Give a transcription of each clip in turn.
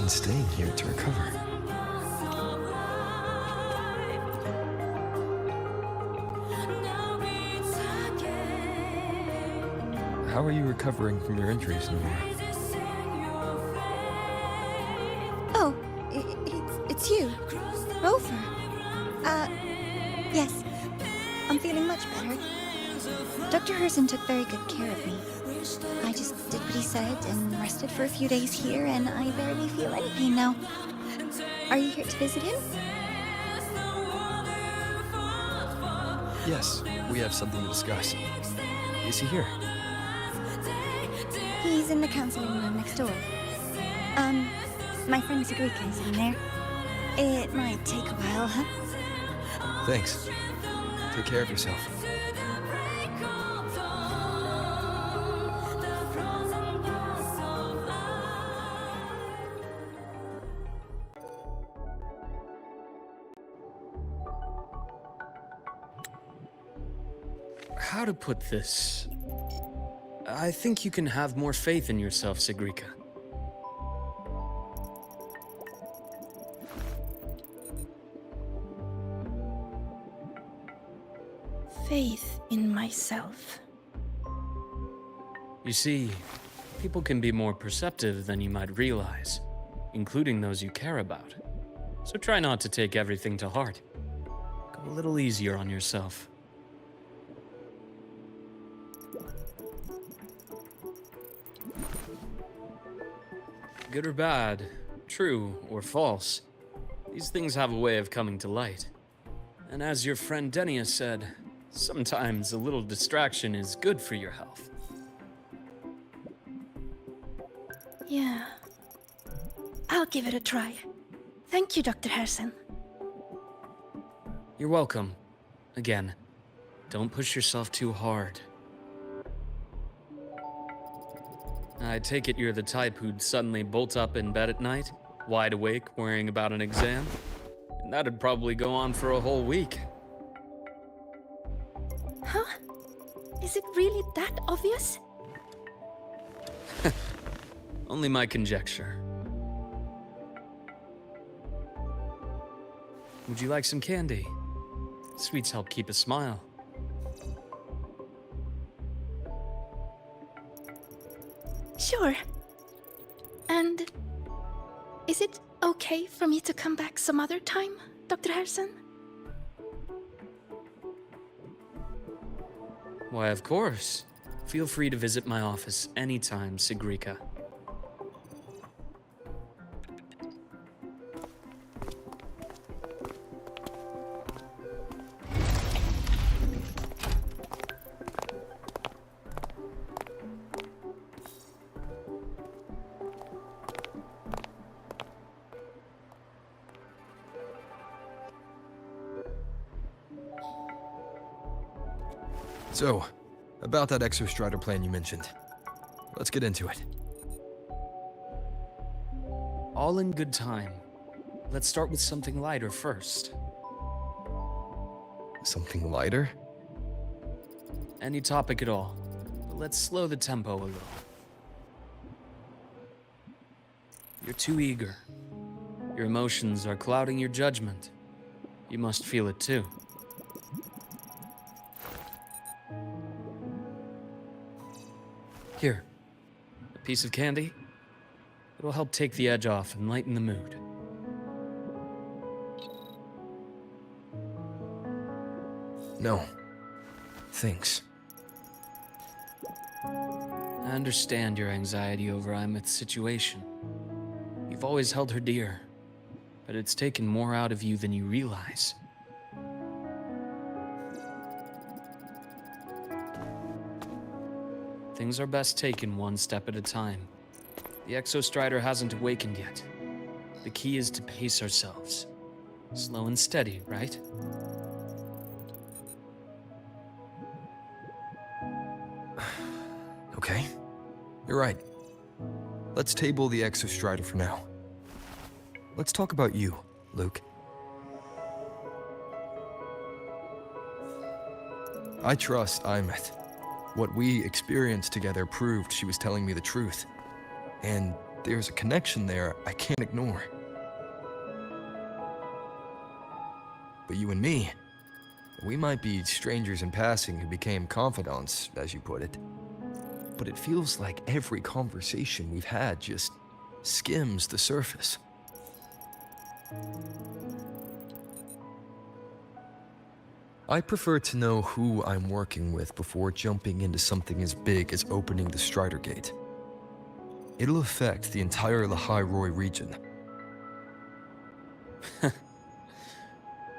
been staying here to recover. How are you recovering from your injuries, Nora? Oh, it's you. Rover. Yes. I'm feeling much better. Dr. Herssen took very good care of me. I just did what he said and rested for a few days here, and I barely feel any pain now. Are you here to visit him? Yes, we have something to discuss. Is he here? He's in the counseling room next door. My friend Segue is in there. It might take a while, huh? Thanks. Take care of yourself. How to put this? I think you can have more faith in yourself, Segue. Faith in myself. You see, people can be more perceptive than you might realize, including those you care about. So try not to take everything to heart. Go a little easier on yourself. Good or bad, true or false, these things have a way of coming to light. And as your friend Denia said, sometimes a little distraction is good for your health. Yeah. I'll give it a try. Thank you, Dr. Herssen. You're welcome. Again, don't push yourself too hard. I take it you're the type who'd suddenly bolt up in bed at night, wide awake, worrying about an exam? And that'd probably go on for a whole week. Huh? Is it really that obvious? Only my conjecture. Would you like some candy? Sweets help keep a smile. Sure. And is it okay for me to come back some other time, Dr. Herssen? Why, of course. Feel free to visit my office anytime, Segue. So, about that exostrider plan you mentioned. Let's get into it. All in good time. Let's start with something lighter first. Something lighter? Any topic at all. But let's slow the tempo a little. You're too eager. Your emotions are clouding your judgment. You must feel it too. Here, a piece of candy. It'll help take the edge off and lighten the mood. No. Thanks. I understand your anxiety over Imeth's situation. You've always held her dear, but it's taken more out of you than you realize. Things are best taken one step at a time. The Exostrider hasn't awakened yet. The key is to pace ourselves. Slow and steady, right? Okay. You're right. Let's table the Exostrider for now. Let's talk about you, Luuk. I trust Imeth. What we experienced together proved she was telling me the truth. And There's a connection there I can't ignore. But you and me, we might be strangers in passing who became confidants, as you put it. But it feels like every conversation we've had just skims the surface. I prefer to know who I'm working with before jumping into something as big as opening the Strider Gate. It'll affect the entire Lahairoi region.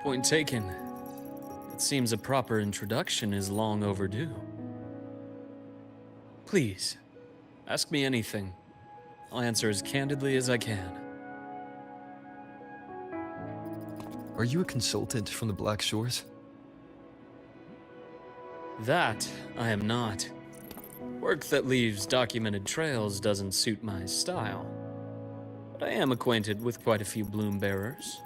Point taken. It seems a proper introduction is long overdue. Please, ask me anything. I'll answer as candidly as I can. Are you a consultant from the Black Shores? That I am not. Work that leaves documented trails doesn't suit my style. But I am acquainted with quite a few bloom bearers.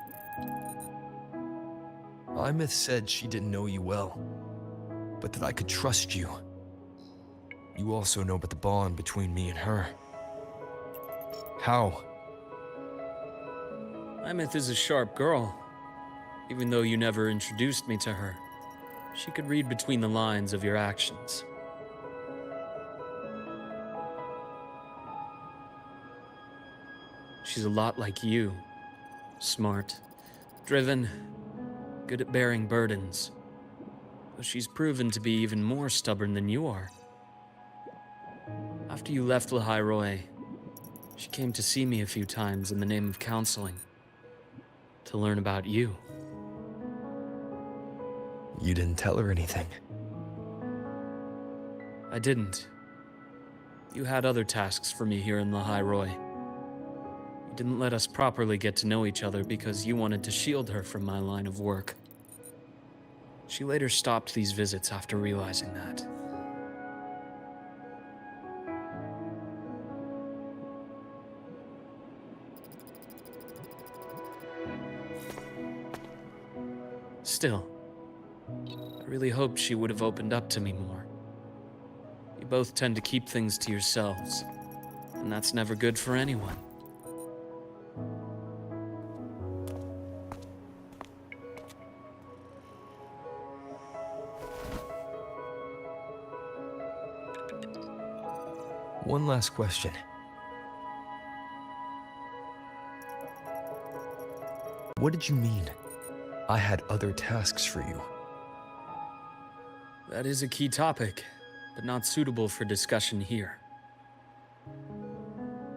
Imith said she didn't know you well, but that I could trust you. You also know about the bond between me and her. How? Imith is a sharp girl. Even though you never introduced me to her, she could read between the lines of your actions. She's a lot like you. Smart, driven, good at bearing burdens. But she's proven to be even more stubborn than you are. After you left Lahairoi, she came to see me a few times in the name of counseling. To learn about you. You didn't tell her anything. I didn't. You had other tasks for me here in Lahairoi. You didn't let us properly get to know each other because you wanted to shield her from my line of work. She later stopped these visits after realizing that. Still, I really hoped she would have opened up to me more. You both tend to keep things to yourselves, and that's never good for anyone. One last question. What did you mean? I had other tasks for you. That is a key topic, but not suitable for discussion here.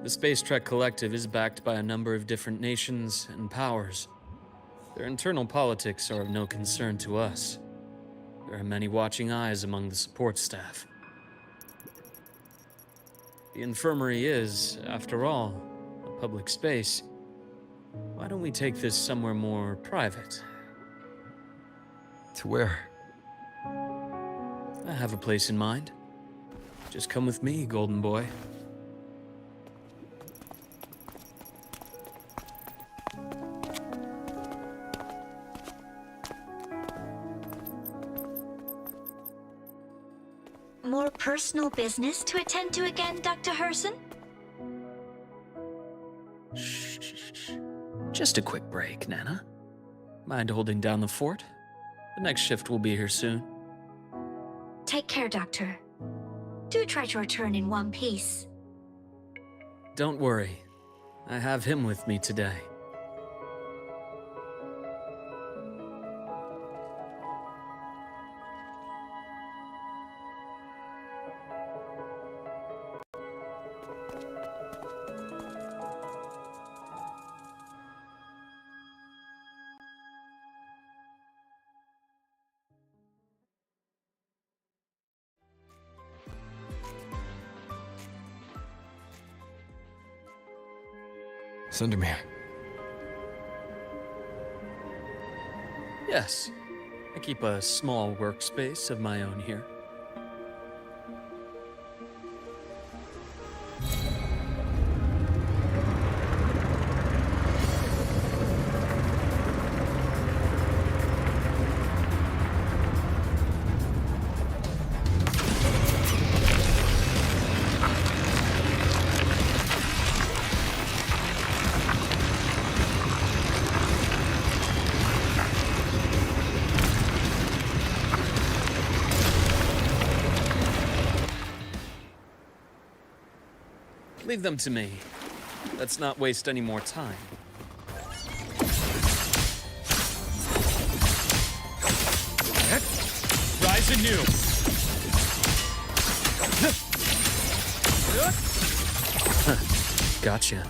The Space Trek Collective is backed by a number of different nations and powers. Their internal politics are of no concern to us. There are many watching eyes among the support staff. The infirmary is, after all, a public space. Why don't we take this somewhere more private? To where? I have a place in mind. Just come with me, Golden Boy. More personal business to attend to again, Dr. Herssen? Shh. Just a quick break, Nana. Mind holding down the fort? The next shift will be here soon. Take care, Doctor. Do try to return in one piece. Don't worry. I have him with me today. Sundermere. Yes. I keep a small workspace of my own here. Leave them to me. Let's not waste any more time. Rise anew! Gotcha.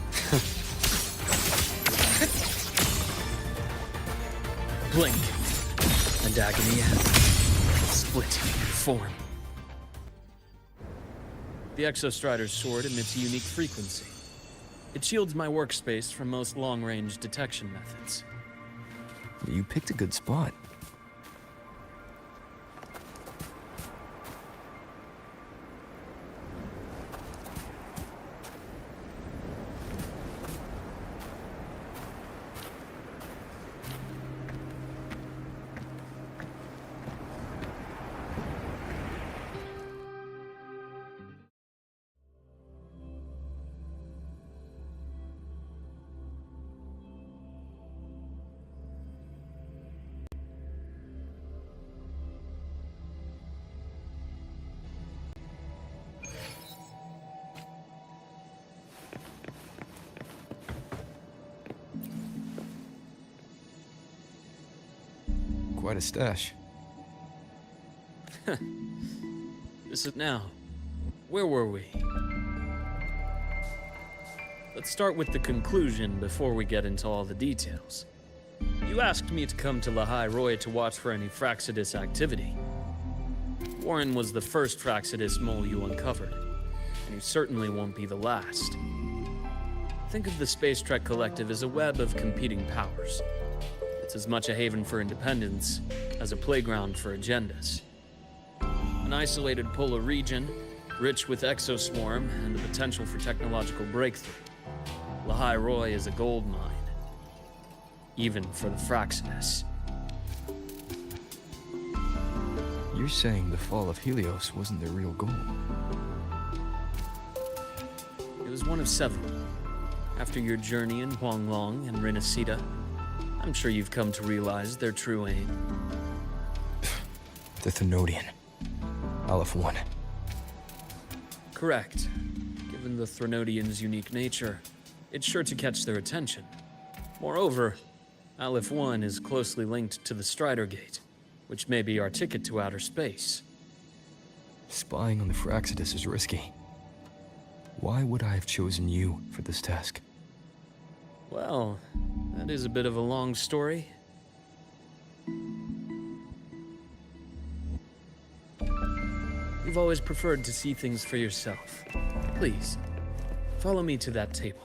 Blink, and agony split form. The Exostrider's sword emits a unique frequency. It shields my workspace from most long-range detection methods. You picked a good spot. Quite a stash. Now, where were we? Let's start with the conclusion before we get into all the details. You asked me to come to Lahai Roy to watch for any Fraxidus activity. Warren was the first Fraxidus mole you uncovered, and he certainly won't be the last. Think of the Space Trek Collective as a web of competing powers. It's as much a haven for independence as a playground for agendas. An isolated polar region, rich with exoswarm and the potential for technological breakthrough. Lahai Roy is a gold mine, even for the Fraxidus. You're saying the fall of Helios wasn't their real goal? It was one of several. After your journey in Huanglong and Renacida, I'm sure you've come to realize their true aim. The Thenodian. Aleph 1. Correct. Given the Thenodian's unique nature, it's sure to catch their attention. Moreover, Aleph 1 is closely linked to the Strider Gate, which may be our ticket to outer space. Spying on the Fraxidus is risky. Why would I have chosen you for this task? Well, that is a bit of a long story. You've always preferred to see things for yourself. Please, follow me to that table.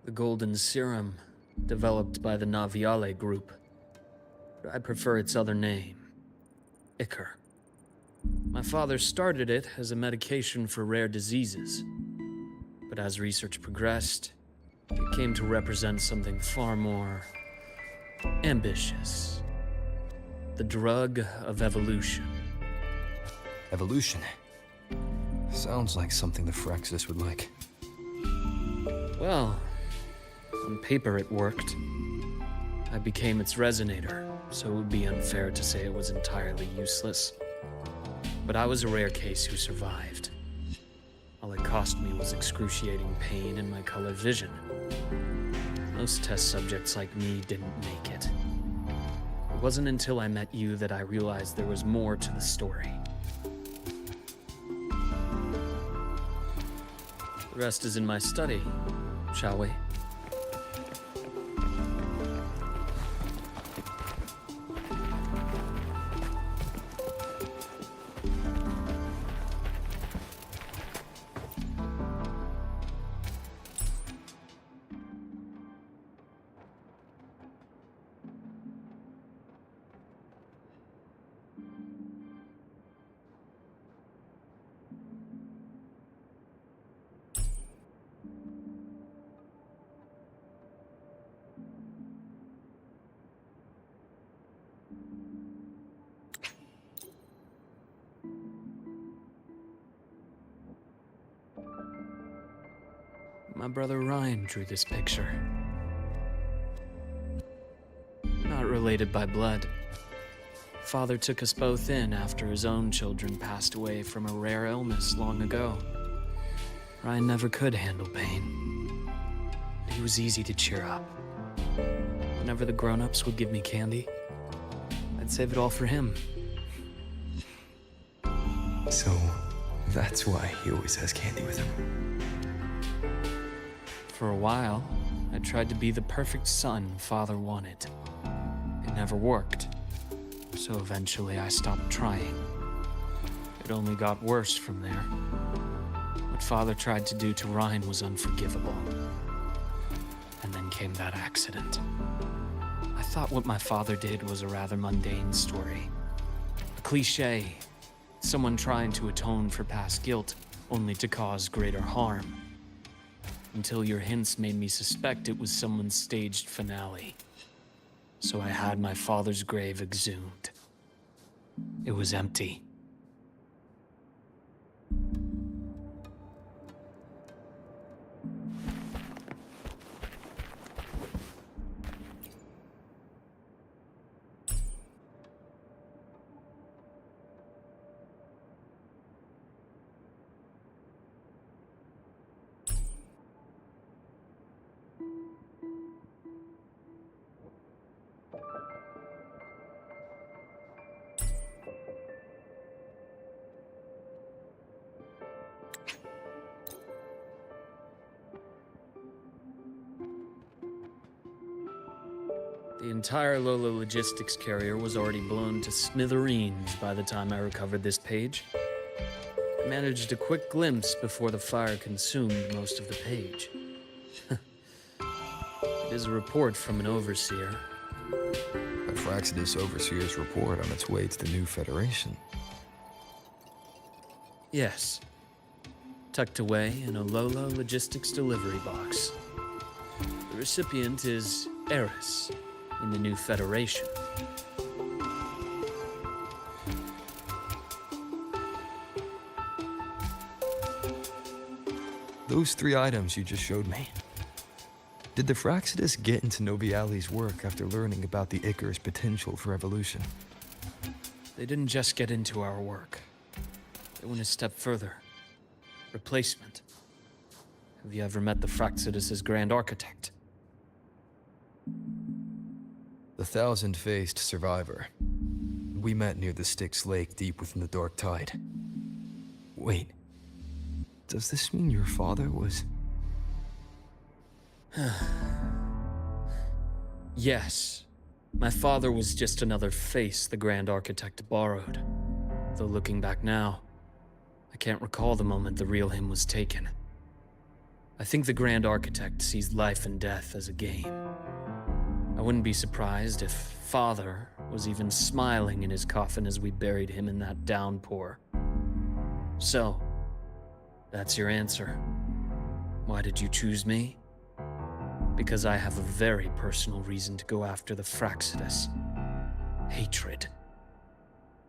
The golden serum, developed by the Naviale group. But I prefer its other name, Ichor. My father started it as a medication for rare diseases. But as research progressed, it came to represent something far more ambitious. The drug of evolution. Evolution. Sounds like something the Fraxidus would like. Well, on paper it worked. I became its resonator, so it would be unfair to say it was entirely useless. But I was a rare case who survived. All it cost me was excruciating pain and my color vision. Most test subjects like me didn't make it. It wasn't until I met you that I realized there was more to the story. The rest is in my study, shall we? My brother Ryan drew this picture. Not related by blood. Father took us both in after his own children passed away from a rare illness long ago. Ryan never could handle pain. But he was easy to cheer up. Whenever the grown-ups would give me candy, I'd save it all for him. So, that's why he always has candy with him. For a while, I tried to be the perfect son Father wanted. It never worked, so eventually I stopped trying. It only got worse from there. What Father tried to do to Ryan was unforgivable. And then came that accident. I thought what my father did was a rather mundane story. A cliché. Someone trying to atone for past guilt, only to cause greater harm. Until your hints made me suspect it was someone's staged finale. So I had my father's grave exhumed. It was empty. The entire Lola logistics carrier was already blown to smithereens by the time I recovered this page. I managed a quick glimpse before the fire consumed most of the page. It is a report from an overseer. A Fraxidus Overseer's report on its way to the new Federation. Yes. Tucked away in a Lola logistics delivery box. The recipient is Eris, in the new Federation. Those 3 items you just showed me. Did the Fraxidus get into Noviali's work after learning about the Icar's potential for evolution? They didn't just get into our work. They went a step further. Replacement. Have you ever met the Fraxidus' Grand Architect? The thousand-faced survivor. We met near the Styx Lake deep within the Dark Tide. Wait. Does this mean your father was... Yes. My father was just another face the Grand Architect borrowed. Though looking back now, I can't recall the moment the real him was taken. I think the Grand Architect sees life and death as a game. I wouldn't be surprised if Father was even smiling in his coffin as we buried him in that downpour. So, that's your answer. Why did you choose me? Because I have a very personal reason to go after the Fraxidus. Hatred.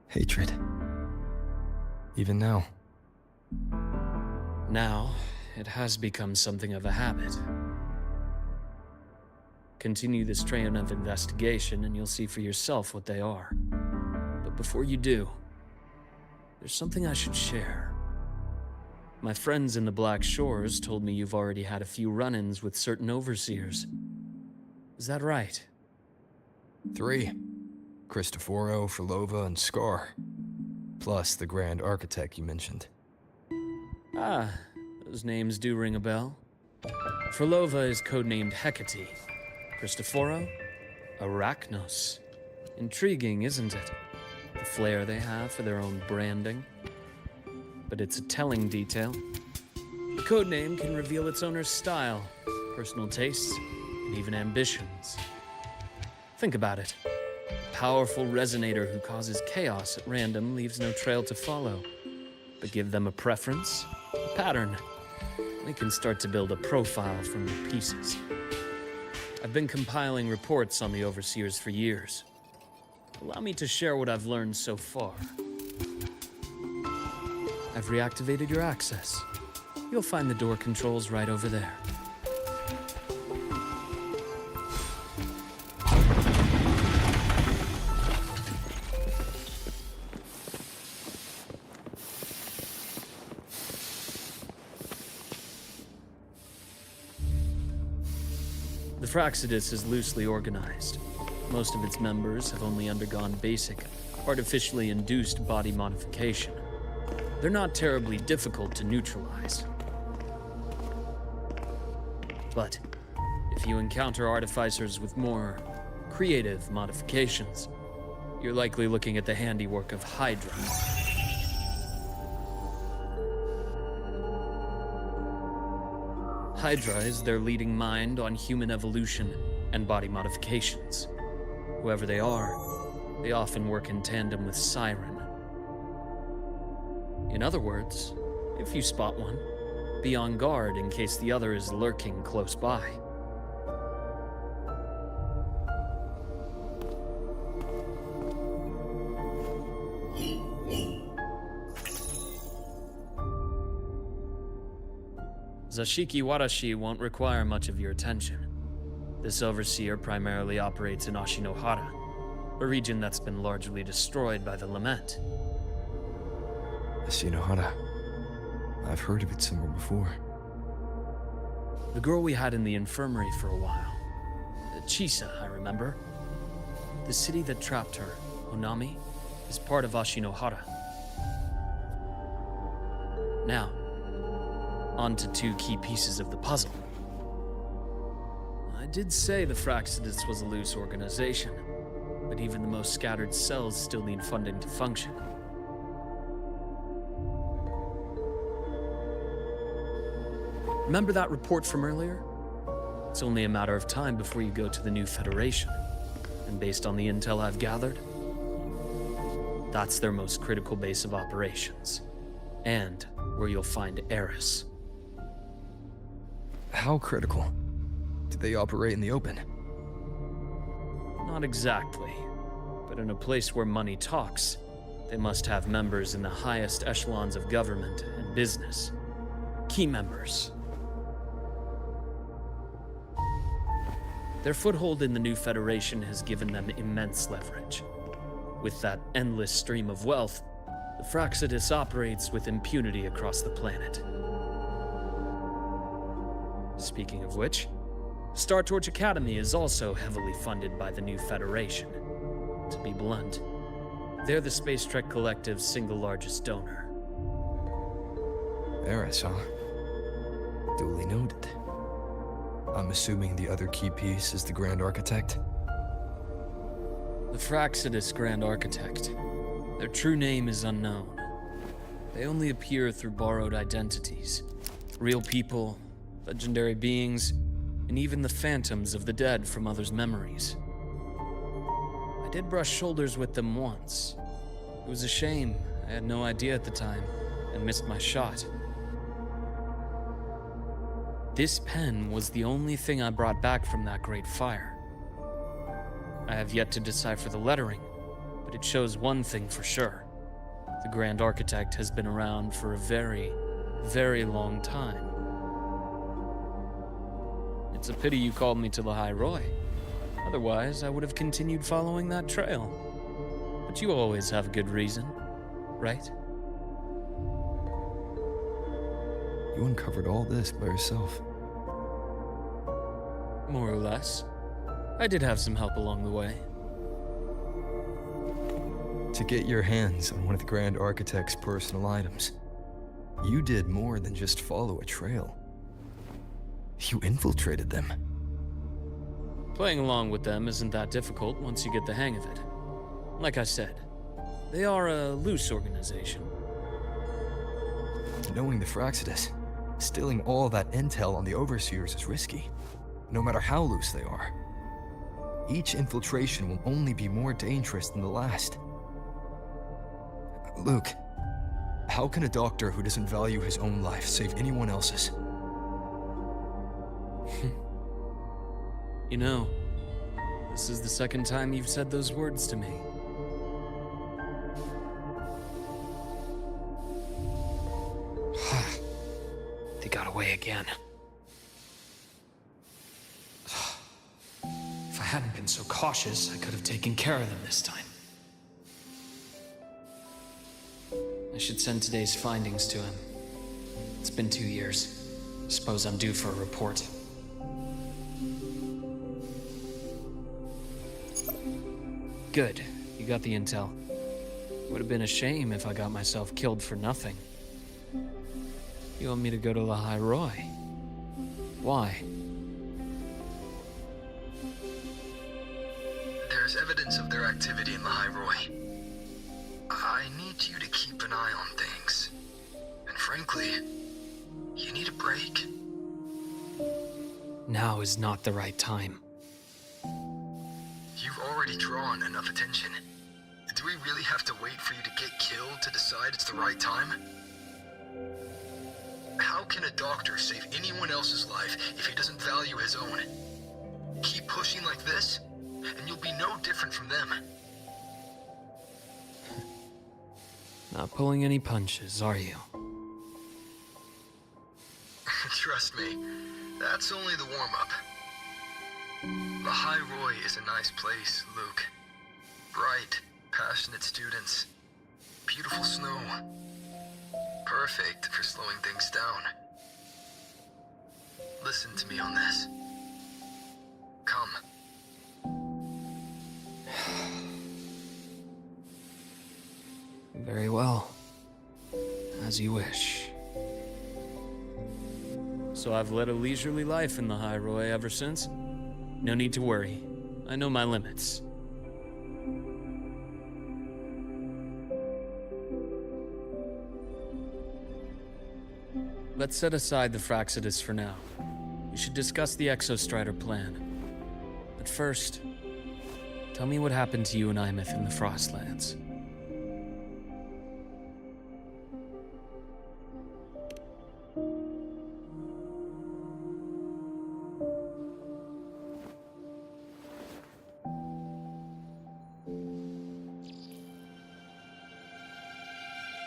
Hatred. Even now. Now, it has become something of a habit. Continue this train of investigation and you'll see for yourself what they are. But before you do, there's something I should share. My friends in the Black Shores told me you've already had a few run-ins with certain overseers. Is that right? 3. Cristoforo, Filova, and Scar. Plus the Grand Architect you mentioned. Ah, Those names do ring a bell. Frolova is codenamed Hecate. Cristoforo? Arachnos. Intriguing, isn't it? The flair they have for their own branding. But it's a telling detail. The codename can reveal its owner's style, personal tastes, and even ambitions. Think about it. A powerful resonator who causes chaos at random leaves no trail to follow. But give them a preference, a pattern. They can start to build a profile from the pieces. I've been compiling reports on the Overseers for years. Allow me to share what I've learned so far. I've reactivated your access. You'll find the door controls right over there. The Fraxidus is loosely organized. Most of its members have only undergone basic, artificially induced body modification. They're not terribly difficult to neutralize. But if you encounter artificers with more creative modifications, you're likely looking at the handiwork of Hydra. Hydra is their leading mind on human evolution and body modifications. Whoever they are, they often work in tandem with Siren. In other words, if you spot one, be on guard in case the other is lurking close by. Zashiki Warashi won't require much of your attention. This overseer primarily operates in Ashinohara, a region that's been largely destroyed by the Lament. Ashinohara. I've heard of it somewhere before. The girl we had in the infirmary for a while. Chisa, I remember. The city that trapped her, Honami, is part of Ashinohara. Now, on to two key pieces of the puzzle. I did say the Fraxidus was a loose organization, but even the most scattered cells still need funding to function. Remember that report from earlier? It's only a matter of time before you go to the new Federation. And based on the intel I've gathered, that's their most critical base of operations. And where you'll find Eris. How critical? Do they operate in the open? Not exactly. But in a place where money talks, they must have members in the highest echelons of government and business. Key members. Their foothold in the new Federation has given them immense leverage. With that endless stream of wealth, the Fraxidus operates with impunity across the planet. Speaking of which, Star Torch Academy is also heavily funded by the new Federation. To be blunt, they're the Space Trek Collective's single largest donor. Eris, huh? Duly noted. I'm assuming the other key piece is the Grand Architect? The Fraxidus Grand Architect. Their true name is unknown. They only appear through borrowed identities. Real people, legendary beings, and even the phantoms of the dead from others' memories. I did brush shoulders with them once. It was a shame. I had no idea at the time, and missed my shot. This pen was the only thing I brought back from that great fire. I have yet to decipher the lettering, but it shows one thing for sure. The Grand Architect has been around for a very, very long time. It's a pity you called me to the High Roy. Otherwise, I would have continued following that trail. But you always have a good reason, right? You uncovered all this by yourself. More or less. I did have some help along the way. To get your hands on one of the Grand Architect's personal items. You did more than just follow a trail. You infiltrated them. Playing along with them isn't that difficult once you get the hang of it. Like I said, they are a loose organization. Knowing the Fraxidus, stealing all that intel on the Overseers is risky, no matter how loose they are. Each infiltration will only be more dangerous than the last. Luke, how can a doctor who doesn't value his own life save anyone else's? You know, this is the second time you've said those words to me. They got away again. If I hadn't been so cautious, I could have taken care of them this time. I should send today's findings to him. It's been 2 years. Suppose I'm due for a report. Good, you got the intel. Would have been a shame if I got myself killed for nothing. You want me to go to the High Roy? Why? There's evidence of their activity in the High Roy. I need you to keep an eye on things. And frankly, you need a break. Now is not the right time. You've already drawn enough attention. Do we really have to wait for you to get killed to decide it's the right time? How can a doctor save anyone else's life if he doesn't value his own? Keep pushing like this, and you'll be no different from them. Not pulling any punches, are you? Trust me, that's only the warm-up. The High Roy is a nice place, Luke. Bright, passionate students. Beautiful snow. Perfect for slowing things down. Listen to me on this. Come. Very well. As you wish. So I've led a leisurely life in the High Roy ever since. No need to worry. I know my limits. Let's set aside the Fraxidus for now. We should discuss the Exostrider plan. But first, tell me what happened to you and Imeth in the Frostlands.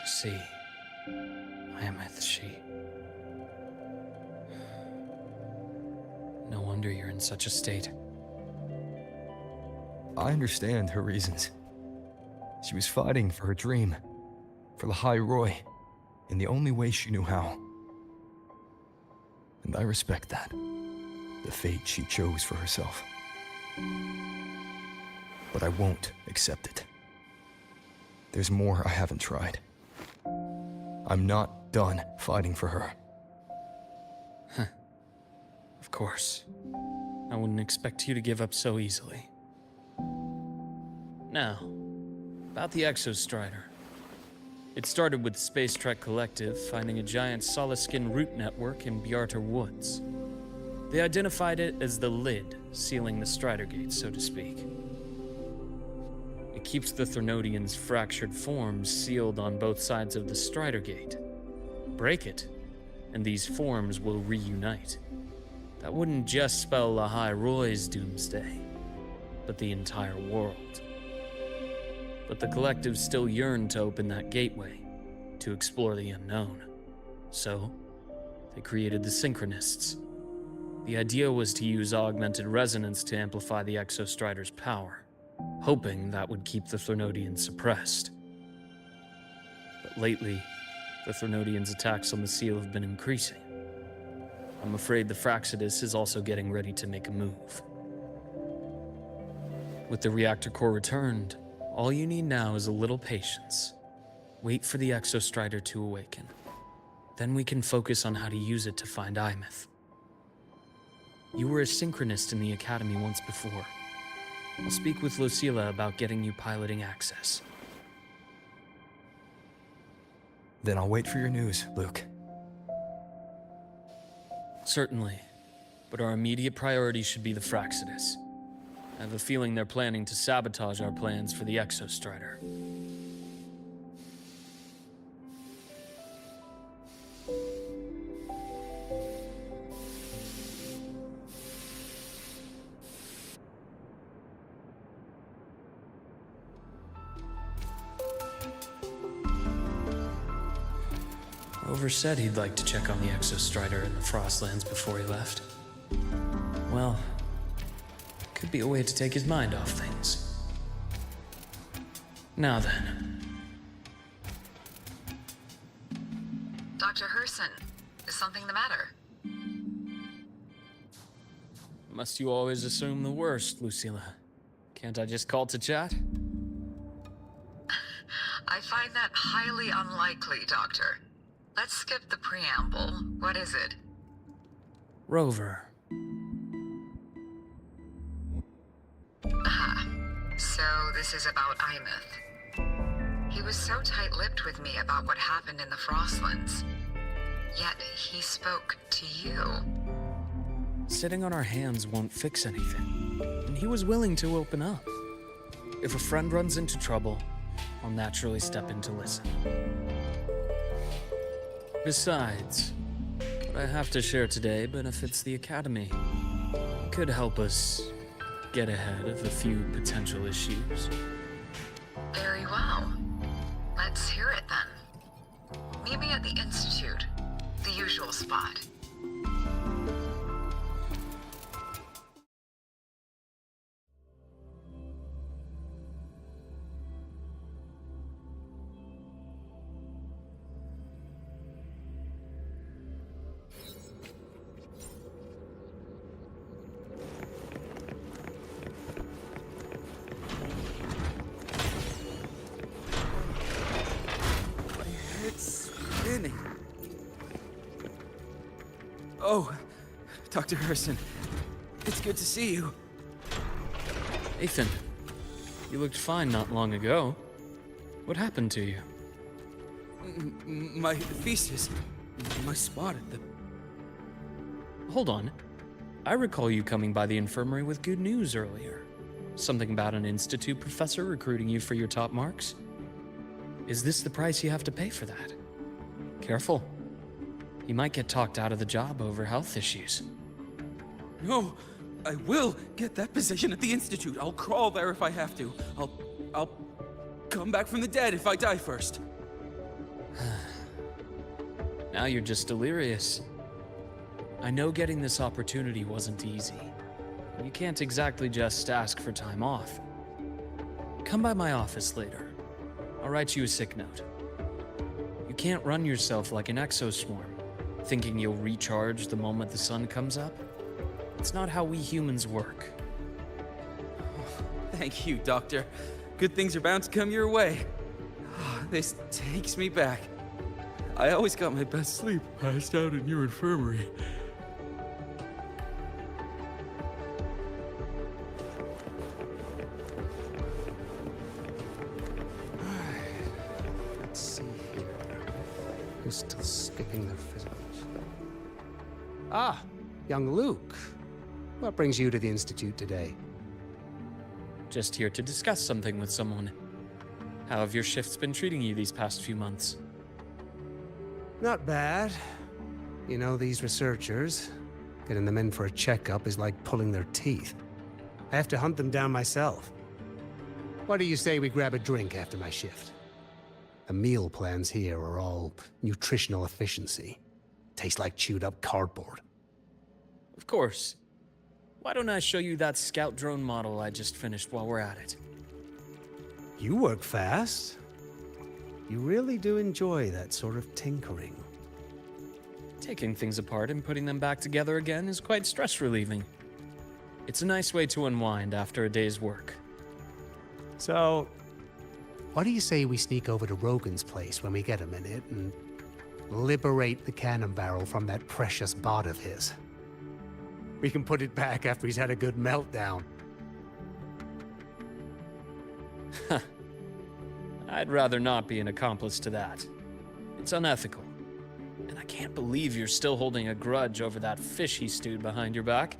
See, Imeth, she... No wonder you're in such a state. I understand her reasons. She was fighting for her dream, for the High Roy, in the only way she knew how. And I respect that, the fate she chose for herself. But I won't accept it. There's more I haven't tried. I'm not done fighting for her. Of course. I wouldn't expect you to give up so easily. Now, about the Exostrider. It started with the Space Trek Collective finding a giant solid-skin root network in Bjartar Woods. They identified it as the lid, sealing the Strider Gate, so to speak. It keeps the Threnodians' fractured forms sealed on both sides of the Strider Gate. Break it, and these forms will reunite. That wouldn't just spell the High Roy's doomsday, but the entire world. But the Collective still yearned to open that gateway, to explore the unknown. So, they created the Synchronists. The idea was to use augmented resonance to amplify the Exostrider's power, hoping that would keep the Threnodians suppressed. But lately, the Threnodians' attacks on the seal have been increasing. I'm afraid the Fraxidus is also getting ready to make a move. With the reactor core returned, all you need now is a little patience. Wait for the Exostrider to awaken. Then we can focus on how to use it to find Imeth. You were a synchronist in the Academy once before. I'll speak with Lucilla about getting you piloting access. Then I'll wait for your news, Luke. Certainly. But our immediate priority should be the Fraxidus. I have a feeling they're planning to sabotage our plans for the Exostrider. Rover said he'd like to check on the Exostrider in the Frostlands before he left. Well, could be a way to take his mind off things. Now then. Dr. Herssen, is something the matter? Must you always assume the worst, Lucilla? Can't I just call to chat? I find that highly unlikely, Doctor. Let's skip the preamble. What is it? Rover. Ah, so this is about Imeth. He was so tight-lipped with me about what happened in the Frostlands. Yet he spoke to you. Sitting on our hands won't fix anything. And he was willing to open up. If a friend runs into trouble, I'll naturally step in to listen. Besides, what I have to share today benefits the Academy. It could help us get ahead of a few potential issues. Very well. Let's hear it then. Meet me at the Institute, the usual spot. Oh, Dr. Herssen, it's good to see you. Ethan, you looked fine not long ago. What happened to you? My thesis, my spot at the... Hold on. I recall you coming by the infirmary with good news earlier. Something about an institute professor recruiting you for your top marks? Is this the price you have to pay for that? Careful. You might get talked out of the job over health issues. No, I will get that position at the Institute. I'll crawl there if I have to. I'll come back from the dead if I die first. Now you're just delirious. I know getting this opportunity wasn't easy. You can't exactly just ask for time off. Come by my office later. I'll write you a sick note. You can't run yourself like an exoswarm, thinking you'll recharge the moment the sun comes up. It's not how we humans work. Thank you, Doctor. Good things are bound to come your way. This takes me back. I always got my best sleep passed out in your infirmary. Let's see here. Who's still skipping their physicals? Ah, young Luke. What brings you to the Institute today? Just here to discuss something with someone. How have your shifts been treating you these past few months? Not bad. You know, these researchers, getting them in for a checkup is like pulling their teeth. I have to hunt them down myself. What do you say we grab a drink after my shift? The meal plans here are all nutritional efficiency. Taste like chewed up cardboard. Of course. Why don't I show you that scout drone model I just finished while we're at it? You work fast. You really do enjoy that sort of tinkering. Taking things apart and putting them back together again is quite stress relieving. It's a nice way to unwind after a day's work. So, what do you say we sneak over to Rogan's place when we get a minute and Liberate the cannon barrel from that precious bod of his. We can put it back after he's had a good meltdown. I'd rather not be an accomplice to that. It's unethical. And I can't believe you're still holding a grudge over that fish he stewed behind your back.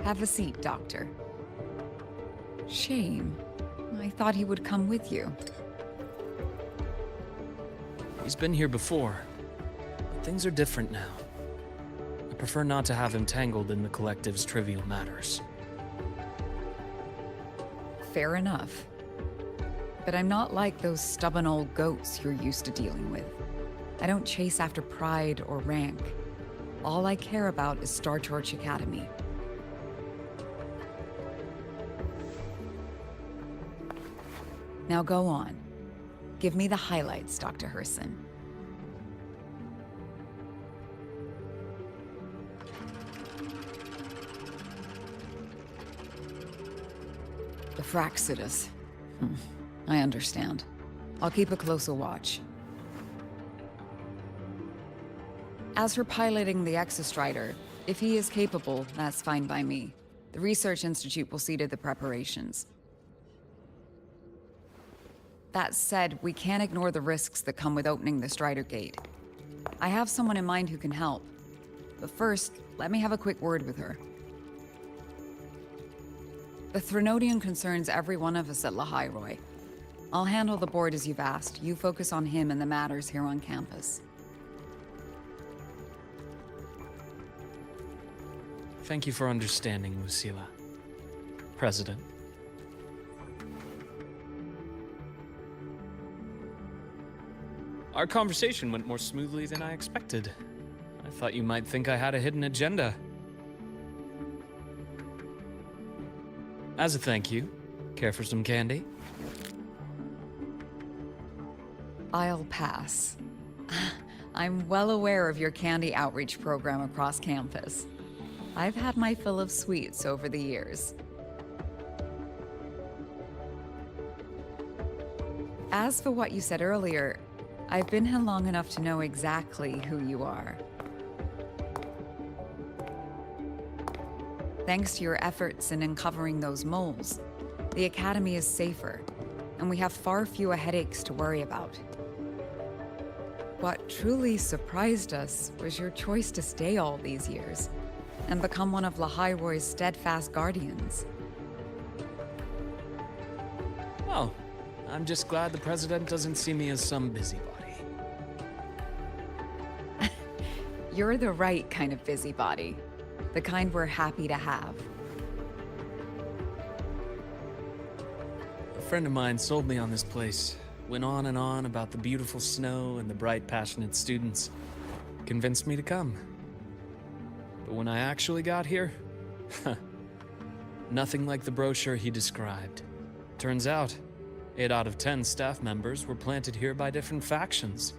Have a seat, Doctor. Shame. I thought he would come with you. He's been here before, but things are different now. I prefer not to have him tangled in the collective's trivial matters. Fair enough. But I'm not like those stubborn old goats you're used to dealing with. I don't chase after pride or rank. All I care about is Star Torch Academy. Now go on. Give me the highlights, Dr. Herssen. The Fraxidus. I understand. I'll keep a closer watch. As for piloting the Exostrider, if he is capable, that's fine by me. The Research Institute will see to the preparations. That said, we can't ignore the risks that come with opening the Strider Gate. I have someone in mind who can help. But first, let me have a quick word with her. The Threnodian concerns every one of us at Lahairoi. I'll handle the board as you've asked. You focus on him and the matters here on campus. Thank you for understanding, Lucila. President. Our conversation went more smoothly than I expected. I thought you might think I had a hidden agenda. As a thank you, care for some candy? I'll pass. I'm well aware of your candy outreach program across campus. I've had my fill of sweets over the years. As for what you said earlier, I've been here long enough to know exactly who you are. Thanks to your efforts in uncovering those moles, the Academy is safer, and we have far fewer headaches to worry about. What truly surprised us was your choice to stay all these years, and become one of Lahairoi's steadfast guardians. Oh, I'm just glad the President doesn't see me as some busybody. You're the right kind of busybody. The kind we're happy to have. A friend of mine sold me on this place. Went on and on about the beautiful snow and the bright, passionate students. Convinced me to come. But when I actually got here, nothing like the brochure he described. Turns out, 8 out of 10 staff members were planted here by different factions.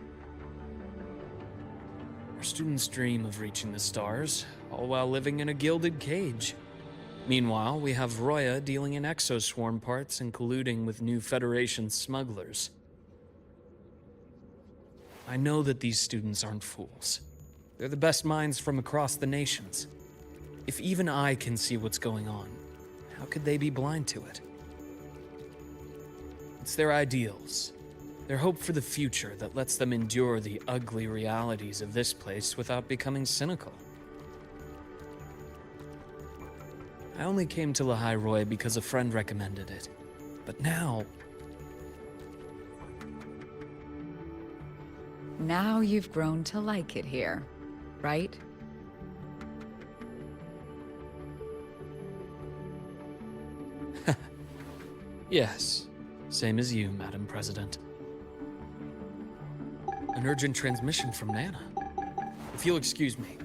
Our students dream of reaching the stars, all while living in a gilded cage. Meanwhile, we have Roya dealing in exoswarm parts and colluding with new Federation smugglers. I know that these students aren't fools. They're the best minds from across the nations. If even I can see what's going on, how could they be blind to it? It's their ideals, their hope for the future that lets them endure the ugly realities of this place without becoming cynical. I only came to Lahairoi because a friend recommended it. But now... Now you've grown to like it here, right? Yes, same as you, Madam President. An urgent transmission from Nana. If you'll excuse me.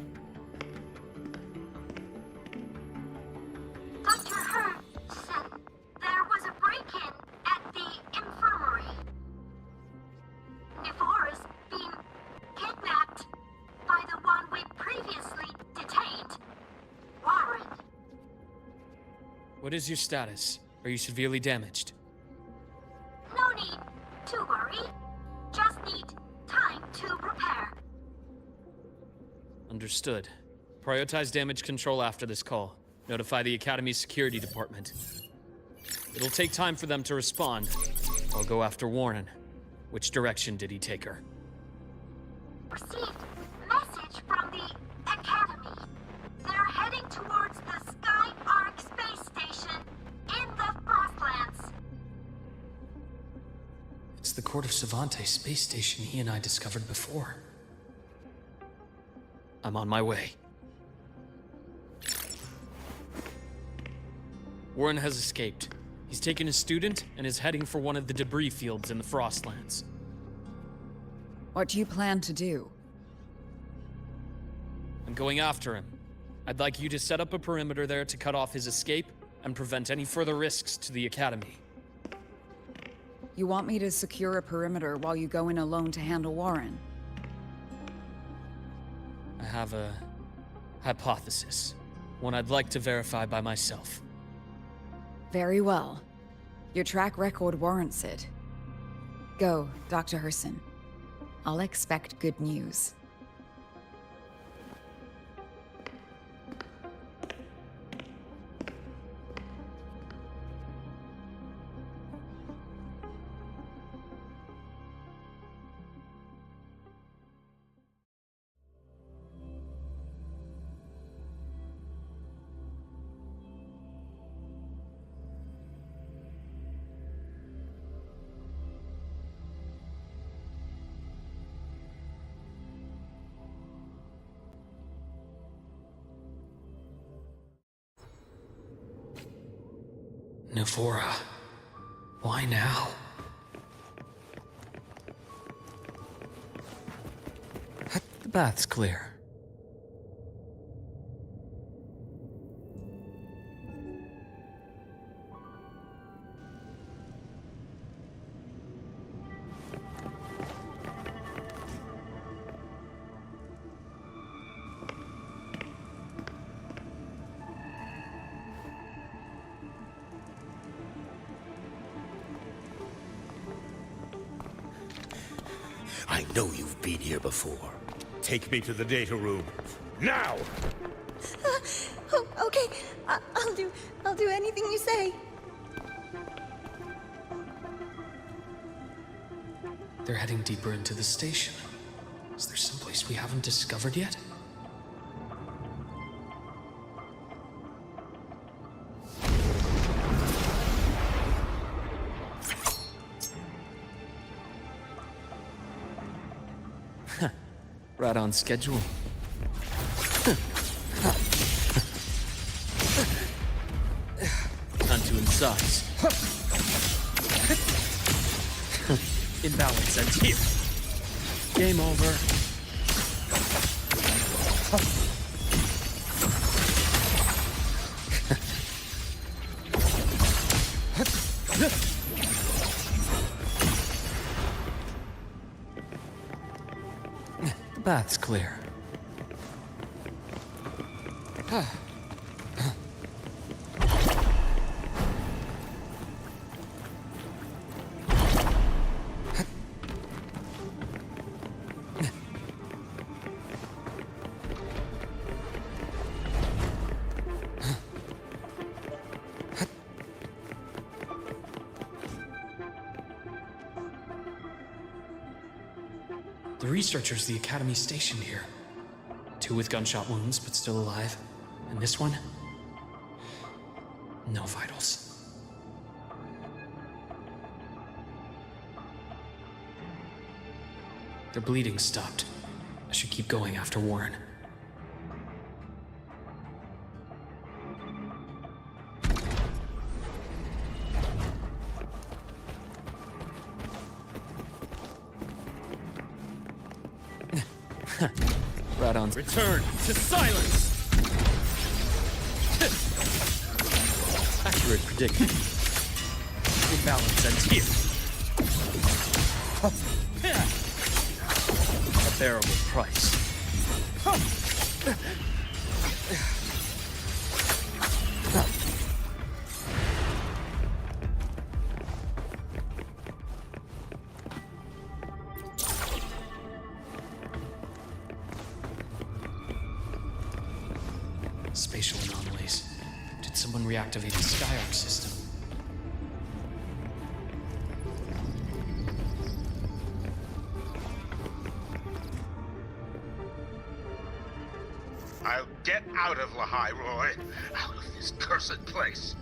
What is your status? Are you severely damaged? No need to worry. Just need time to repair. Understood. Prioritize damage control after this call. Notify the Academy's security department. It'll take time for them to respond. I'll go after Warren. Which direction did he take her? Received message from the Academy. They're heading towards the Sky Arc space station in the Frostlands. It's the Court of Savante space station he and I discovered before. I'm on my way. Warren has escaped. He's taken a student and is heading for one of the debris fields in the Frostlands. What do you plan to do? I'm going after him. I'd like you to set up a perimeter there to cut off his escape and prevent any further risks to the Academy. You want me to secure a perimeter while you go in alone to handle Warren? I have a hypothesis. One I'd like to verify by myself. Very well. Your track record warrants it. Go, Dr. Herssen. I'll expect good news. Navora. Why now? The bath's clear. I know you've been here before. Take me to the data room. Now! Oh, okay. I'll do anything you say. They're heading deeper into the station. Is there someplace we haven't discovered yet? Right on schedule. Time to incise. Imbalance ends here. Game over. The bath's clear. The researchers the Academy stationed here. 2 with gunshot wounds, but still alive. And this one? No vitals. Their bleeding stopped. I should keep going after Warren. Right on. Return to silence! Accurate prediction. Imbalance ends here. A bearable price. anomalies. Did someone reactivate the Skyark system? I'll get out of Lahai, Roy. Out of this cursed place.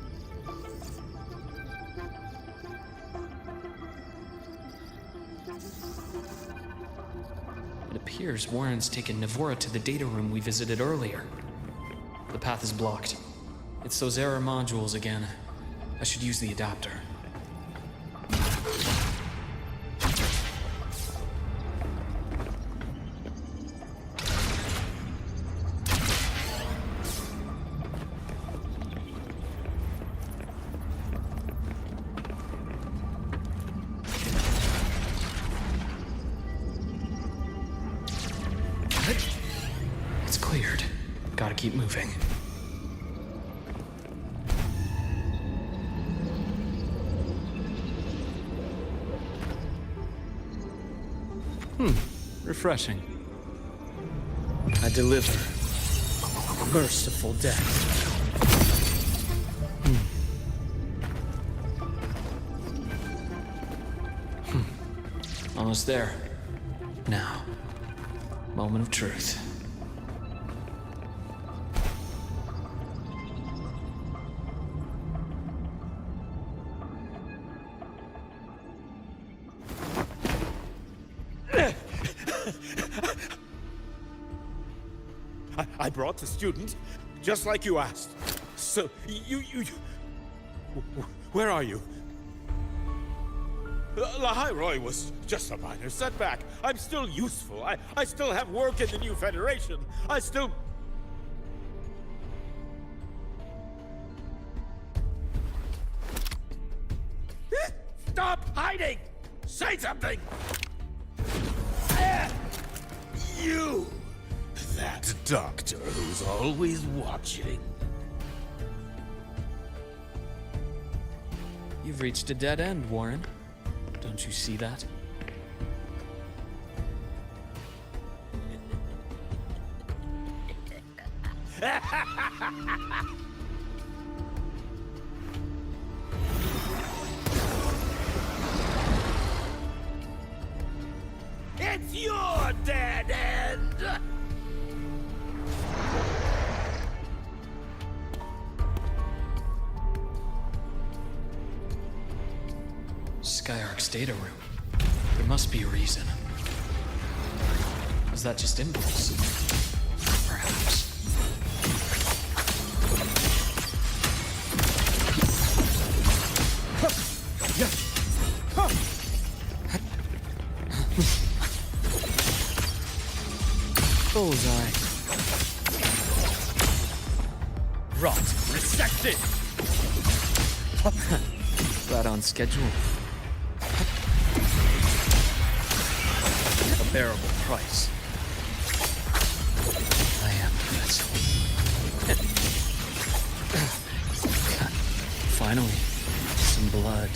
It appears Warren's taken Navora to the data room we visited earlier. The path is blocked. It's those error modules again. I should use the adapter. It's cleared. Gotta keep moving. Refreshing. I deliver merciful death. Almost there. Now, moment of truth. I brought the student, just like you asked. So, where are you? Lahai Roy was just a minor setback. I'm still useful. I still have work in the new Federation. I still... Stop hiding! Say something! You! That doctor who's always watching. You've reached a dead end, Warren. Don't you see that? It's your dead end! Skyark's data room. There must be a reason. Was that just impulse? Perhaps. Bullseye. Rot. Resected! Right on schedule. A bearable price. I am it. Finally, some blood.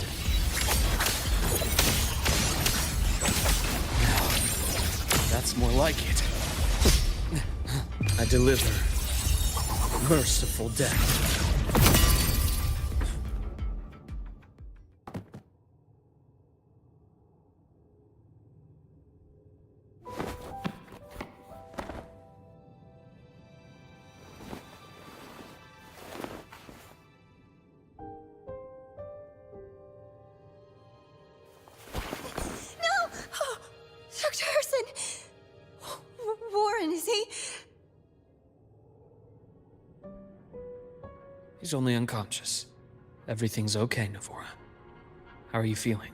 Now, that's more like it. I deliver merciful death. Dr. Herssen! Warren, is he? He's only unconscious. Everything's okay, Navora. How are you feeling?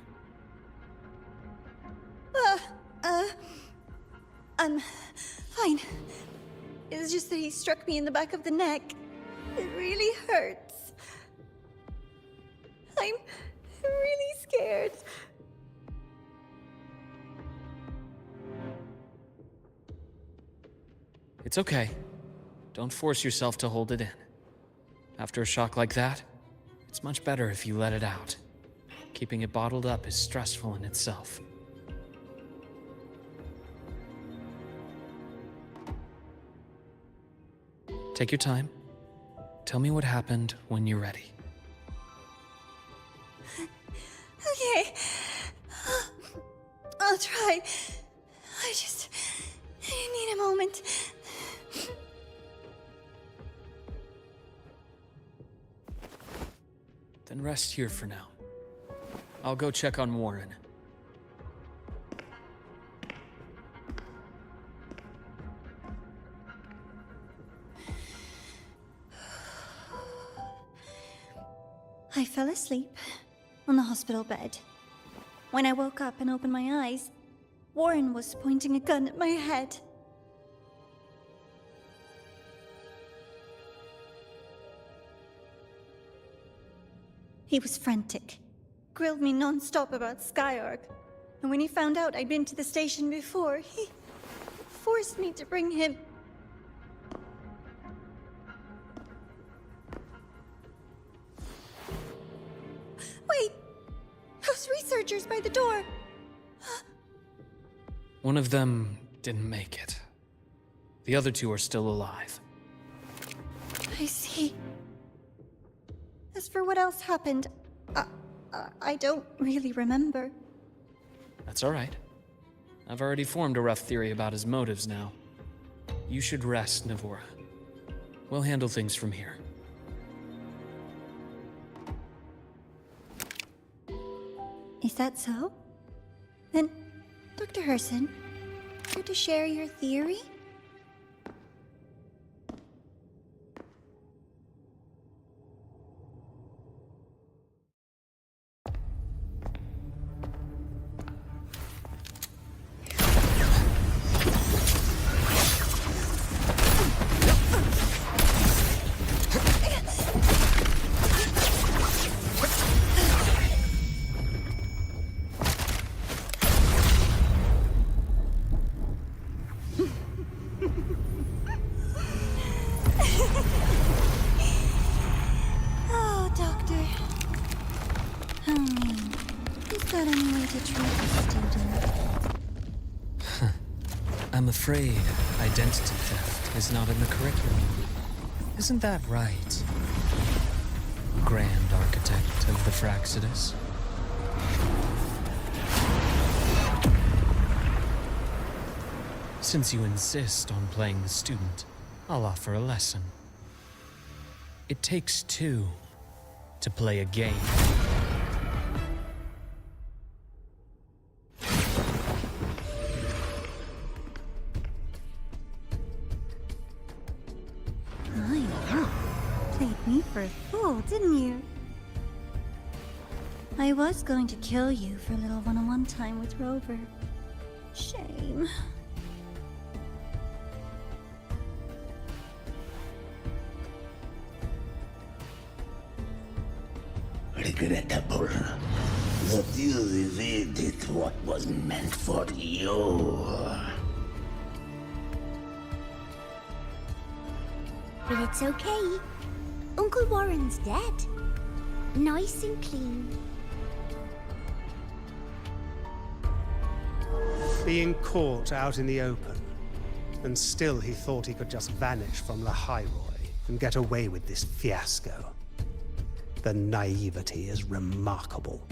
I'm fine. It's just that he struck me in the back of the neck. It really hurts. I'm really scared. It's okay. Don't force yourself to hold it in. After a shock like that, it's much better if you let it out. Keeping it bottled up is stressful in itself. Take your time. Tell me what happened when you're ready. Okay. I'll try. I need a moment. Then rest here for now. I'll go check on Warren. I fell asleep on the hospital bed. When I woke up and opened my eyes, Warren was pointing a gun at my head. He was frantic, grilled me non-stop about Skyark, and when he found out I'd been to the station before, he forced me to bring him. Wait! Those researchers by the door! One of them didn't make it. The other two are still alive. I see. As for what else happened, I don't really remember. That's all right. I've already formed a rough theory about his motives now. You should rest, Navora. We'll handle things from here. Is that so? Then, Dr. Herssen, care to share your theory? Oh, Doctor. How mean. Is that any way to treat a student? I'm afraid identity theft is not in the curriculum. Isn't that right, Grand Architect of the Fraxidus? Since you insist on playing the student, I'll offer a lesson. It takes two to play a game. My God. Played me for a fool, didn't you? I was going to kill you for a little one-on-one time with Rover. Shame. Regrettable that you evaded what was meant for you. But it's okay. Uncle Warren's dead. Nice and clean. Being caught out in the open, and still he thought he could just vanish from La Highroy and get away with this fiasco. The naivety is remarkable.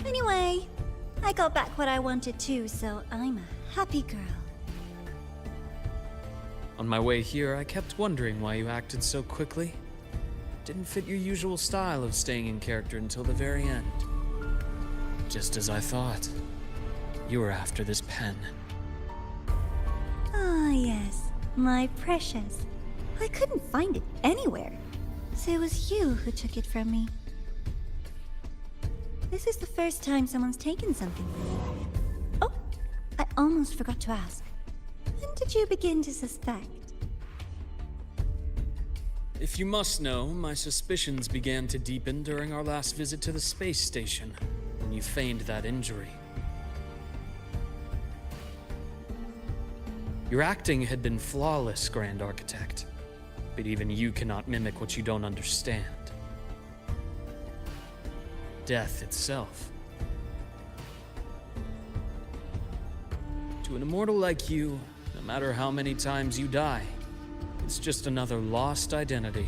Anyway, I got back what I wanted too, so I'm a happy girl. On my way here, I kept wondering why you acted so quickly. Didn't fit your usual style of staying in character until the very end. Just as I thought. You were after this pen. Ah, yes. My precious. I couldn't find it anywhere. So it was you who took it from me. This is the first time someone's taken something from me. Oh, I almost forgot to ask. When did you begin to suspect? If you must know, my suspicions began to deepen during our last visit to the space station, when you feigned that injury. Your acting had been flawless, Grand Architect, but even you cannot mimic what you don't understand. Death itself. To an immortal like you, No matter how many times you die, it's just another lost identity.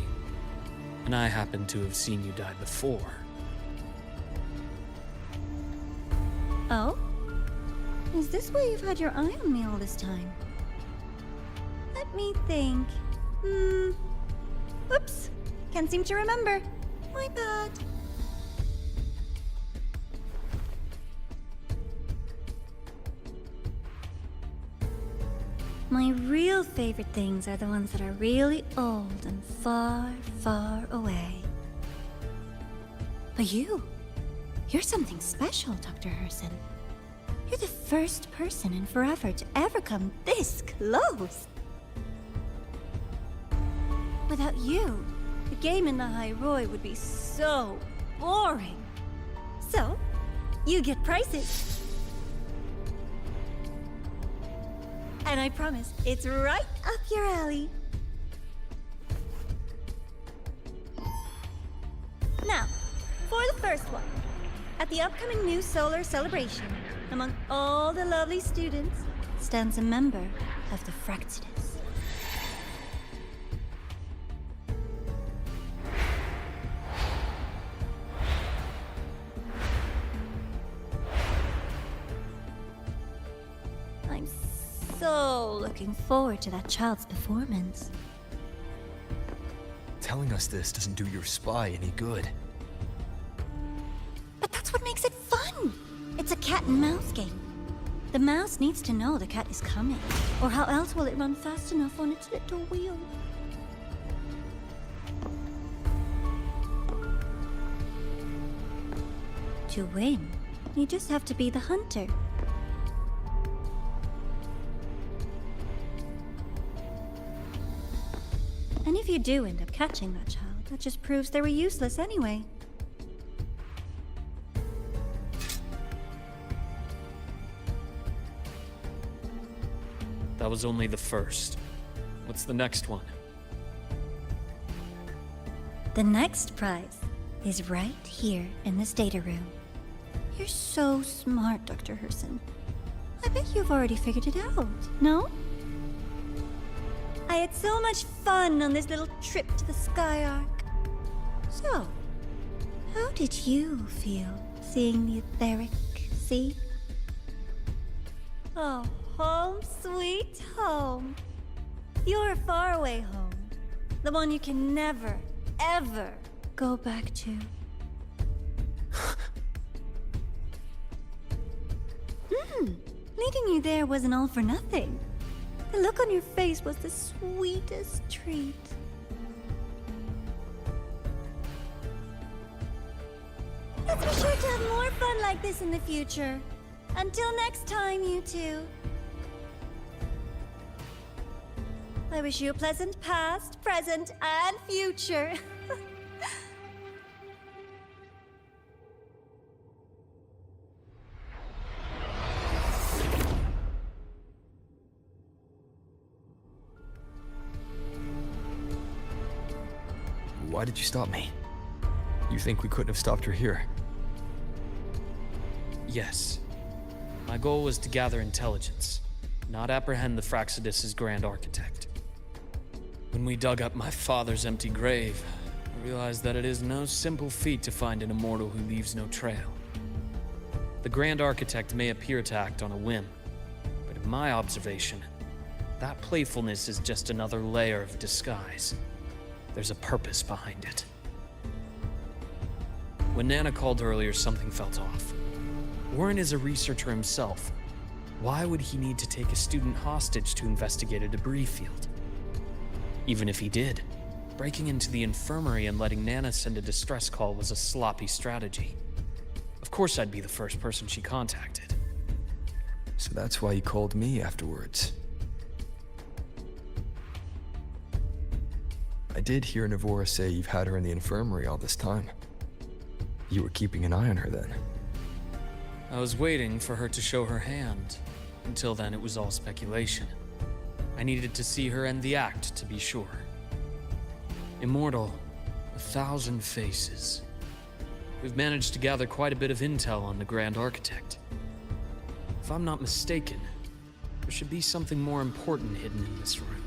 And I happen to have seen you die before. Oh? Is this why you've had your eye on me all this time? Let me think. Oops. Can't seem to remember. My bad. My real favorite things are the ones that are really old and far, far away. But you're something special, Dr. Herssen. You're the first person in forever to ever come this close. Without you, the game in the High Roy would be so boring. So, you get prizes. And I promise, it's right up your alley. Now, for the first one. At the upcoming new solar celebration, among all the lovely students, stands a member of the Fractidus. I'm so looking forward to that child's performance. Telling us this doesn't do your spy any good. But that's what makes it fun! It's a cat and mouse game. The mouse needs to know the cat is coming, or how else will it run fast enough on its little wheel? To win, you just have to be the hunter. And if you do end up catching that child, that just proves they were useless anyway. That was only the first. What's the next one? The next prize is right here in this data room. You're so smart, Dr. Herssen. I bet you've already figured it out, no? I had so much fun on this little trip to the Sky Arc. So, how did you feel seeing the etheric sea? Oh, home sweet home. Your faraway home. The one you can never, ever go back to. Meeting you there wasn't all for nothing. The look on your face was the sweetest treat. Let's be sure to have more fun like this in the future. Until next time, you two. I wish you a pleasant past, present, and future. Why did you stop me? You think we couldn't have stopped her here? Yes. My goal was to gather intelligence, not apprehend the Fractidus' grand architect. When we dug up my father's empty grave, I realized that it is no simple feat to find an immortal who leaves no trail. The grand architect may appear to act on a whim, but in my observation, that playfulness is just another layer of disguise. There's a purpose behind it. When Nana called earlier, something felt off. Warren is a researcher himself. Why would he need to take a student hostage to investigate a debris field? Even if he did, breaking into the infirmary and letting Nana send a distress call was a sloppy strategy. Of course I'd be the first person she contacted. So that's why you called me afterwards. I did hear Navora say you've had her in the infirmary all this time. You were keeping an eye on her then. I was waiting for her to show her hand. Until then, it was all speculation. I needed to see her end the act to be sure. Immortal, 1,000 faces. We've managed to gather quite a bit of intel on the Grand Architect. If I'm not mistaken, There should be something more important hidden in this room.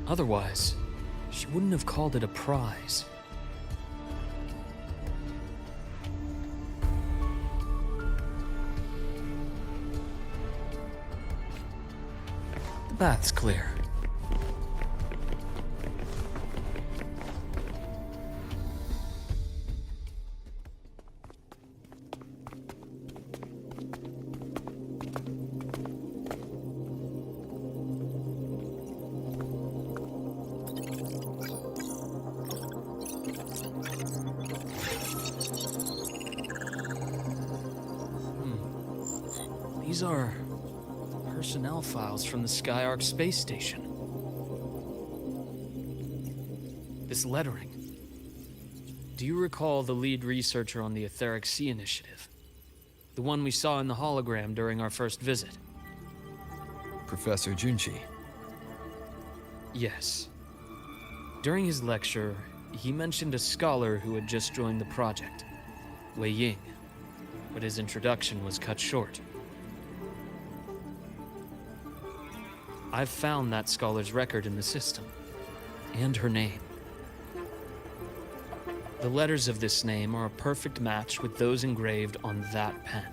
Otherwise, she wouldn't have called it a prize. The bath's clear. These are personnel files from the Skyark space station. This lettering. Do you recall the lead researcher on the Etheric Sea Initiative? The one we saw in the hologram during our first visit? Professor Junchi. Yes. During his lecture, he mentioned a scholar who had just joined the project, Wei Ying, but his introduction was cut short. I've found that scholar's record in the system, and her name. The letters of this name are a perfect match with those engraved on that pen.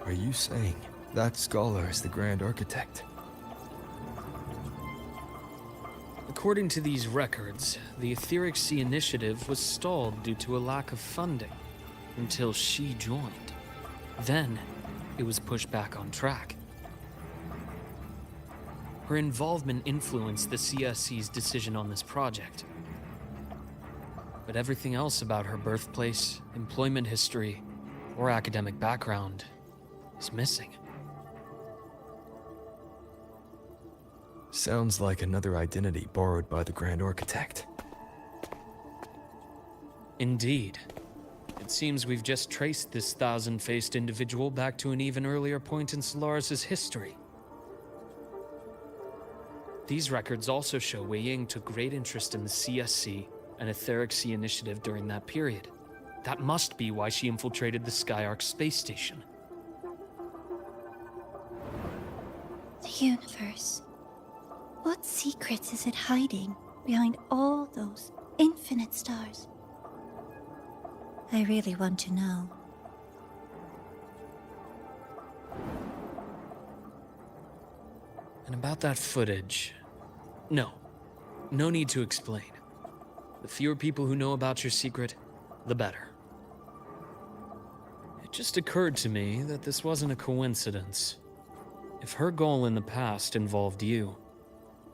Are you saying that scholar is the Grand Architect? According to these records, the Etheric Sea Initiative was stalled due to a lack of funding until she joined. Then, it was pushed back on track. Her involvement influenced the CSC's decision on this project. But everything else about her birthplace, employment history, or academic background is missing. Sounds like another identity borrowed by the Grand Architect. Indeed. It seems we've just traced this thousand-faced individual back to an even earlier point in Solaris' history. These records also show Wei Ying took great interest in the CSC and Etheric Sea Initiative during that period. That must be why she infiltrated the Skyark space station. The universe. What secrets is it hiding behind all those infinite stars? I really want to know. And about that footage... No need to explain. The fewer people who know about your secret, the better. It just occurred to me that this wasn't a coincidence. If her goal in the past involved you,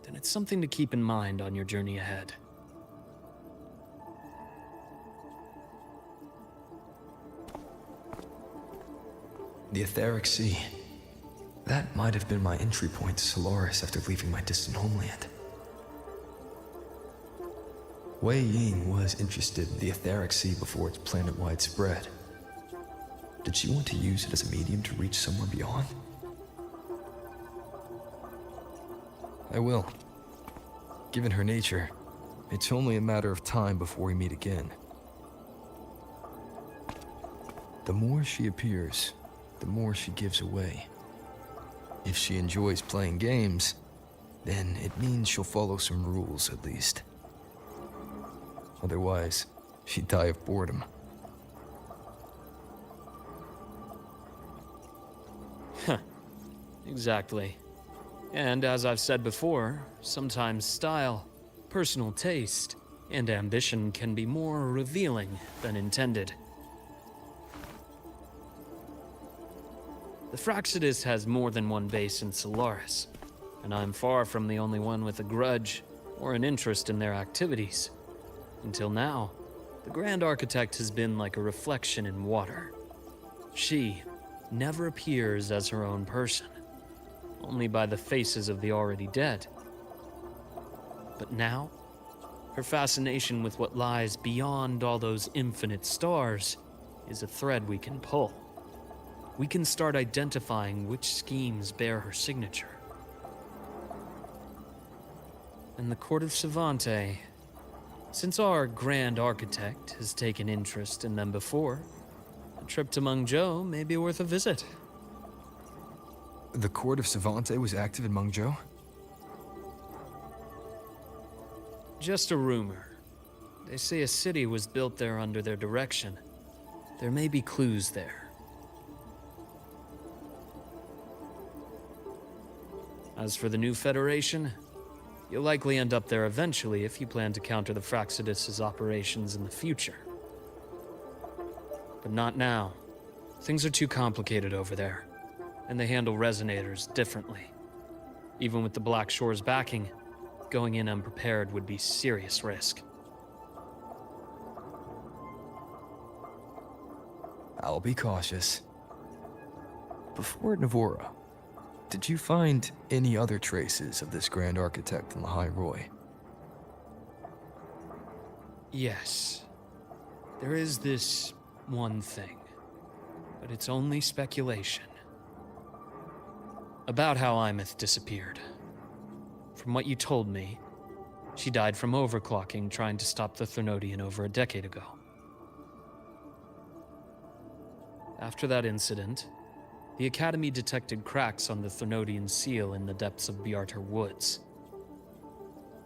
then it's something to keep in mind on your journey ahead. The Etheric Sea. That might have been my entry point to Solaris after leaving my distant homeland. Wei Ying was interested in the Etheric Sea before its planet-wide spread. Did she want to use it as a medium to reach somewhere beyond? I will. Given her nature, it's only a matter of time before we meet again. The more she appears, the more she gives away. If she enjoys playing games, then it means she'll follow some rules at least. Otherwise, she'd die of boredom. Exactly. And as I've said before, sometimes style, personal taste, and ambition can be more revealing than intended. The Fraxidus has more than one base in Solaris, and I'm far from the only one with a grudge or an interest in their activities. Until now, the Grand Architect has been like a reflection in water. She never appears as her own person, only by the faces of the already dead. But now, her fascination with what lies beyond all those infinite stars is a thread we can pull. We can start identifying which schemes bear her signature. And the Court of Savante, since our Grand Architect has taken interest in them before, the trip to Mengzhou may be worth a visit. The court of Savante was active in Mengzhou? Just a rumor. They say a city was built there under their direction. There may be clues there. As for the new Federation, you'll likely end up there eventually if you plan to counter the Fraxidus' operations in the future. But not now. Things are too complicated over there, and they handle resonators differently. Even with the Black Shore's backing, going in unprepared would be serious risk. I'll be cautious. Before Navora, did you find any other traces of this Grand Architect in the High Roy? Yes. There is this one thing, but it's only speculation. About how Imeth disappeared. From what you told me, she died from overclocking trying to stop the Thernodian over a decade ago. After that incident, the Academy detected cracks on the Thernodian seal in the depths of Biarter Woods.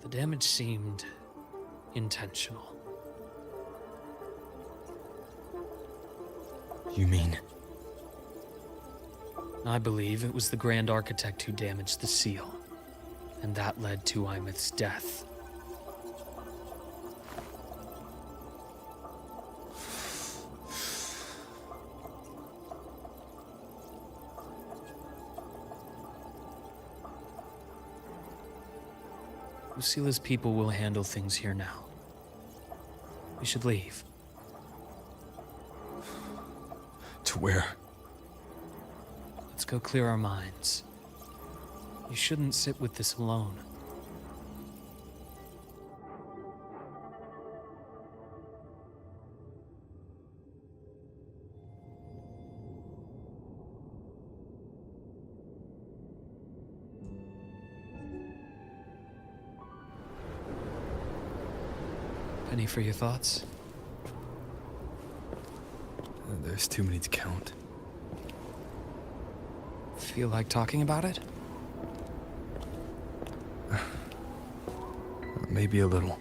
The damage seemed intentional. You mean? I believe it was the Grand Architect who damaged the seal, and that led to Imeth's death. Lucila's people will handle things here now. We should leave. To where? Let's go clear our minds. You shouldn't sit with this alone. Penny for your thoughts? There's too many to count. Feel like talking about it? Maybe a little.